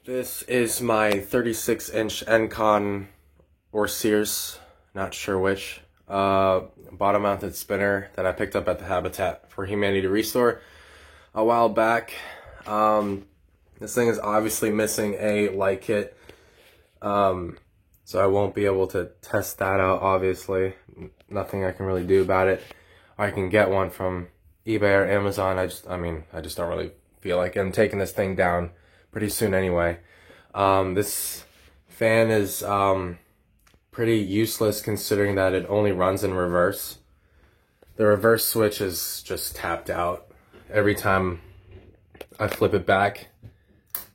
This is my 36-inch Encon or Sears, not sure which, bottom mounted spinner that I picked up at the Habitat for Humanity Restore a while back. This thing is obviously missing a light kit, so I won't be able to test that out, obviously. Nothing I can really do about it. I can get one from eBay or Amazon. I just don't really feel like it. I'm taking this thing down pretty soon anyway. This fan is pretty useless considering that it only runs in reverse. The reverse switch is just tapped out. Every time I flip it back,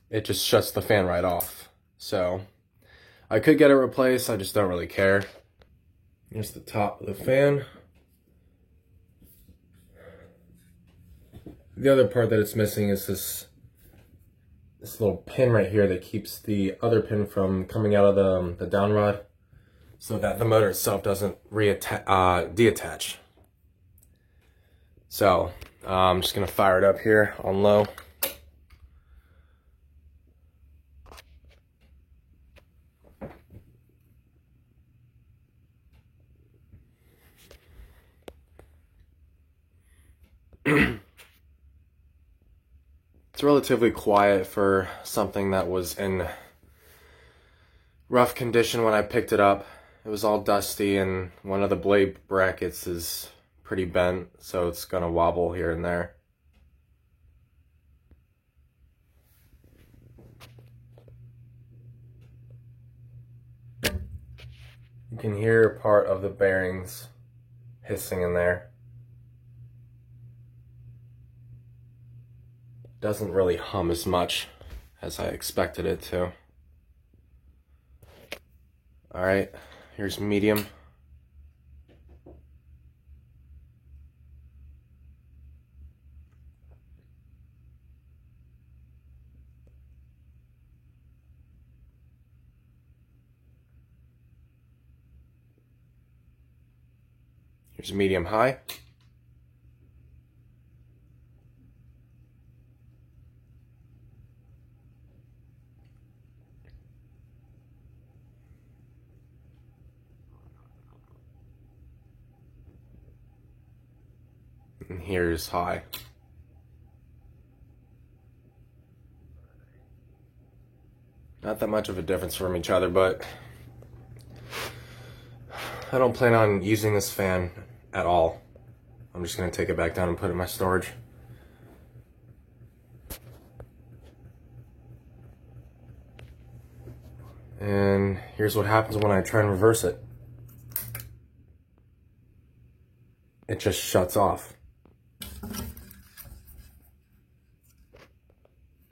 it just shuts the fan right off. So I could get it replaced, I just don't really care. Here's the top of the fan. The other part that it's missing is this little pin right here that keeps the other pin from coming out of the down rod, so that the motor itself doesn't deattach. So I'm just gonna fire it up here on low. It's relatively quiet for something that was in rough condition when I picked it up. It was all dusty and one of the blade brackets is pretty bent, so it's gonna wobble here and there. You can hear part of the bearings hissing in there. Doesn't really hum as much as I expected it to. Alright, here's medium. Here's medium high. And here's high. Not that much of a difference from each other, but I don't plan on using this fan at all. I'm just gonna take it back down and put it in my storage. And here's what happens when I try and reverse it. It just shuts off.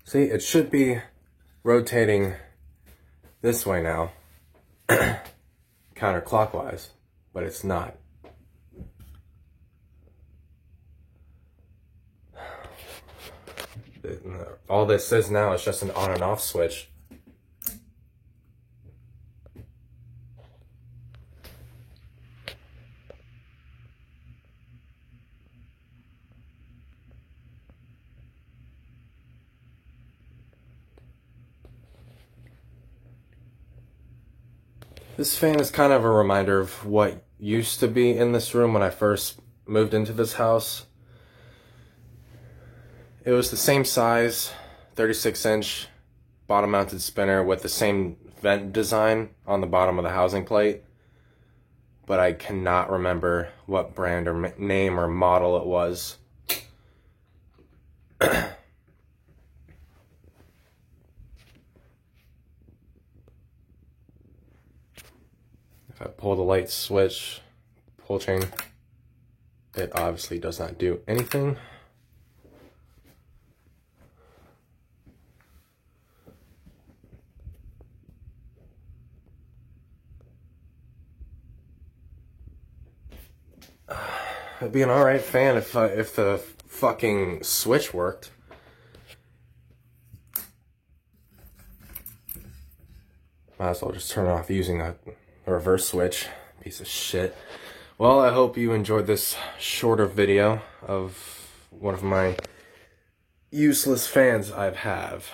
See, it should be rotating this way now, counterclockwise, but it's not. All this says now is just an on and off switch. This fan is kind of a reminder of what used to be in this room when I first moved into this house. It was the same size, 36-inch bottom mounted spinner with the same vent design on the bottom of the housing plate, but I cannot remember what brand or name or model it was. If I pull the light switch, pull chain, it obviously does not do anything. It'd be an alright fan if the fucking switch worked. Might as well just turn it off using a reverse switch. Piece of shit. Well, I hope you enjoyed this shorter video of one of my useless fans I have.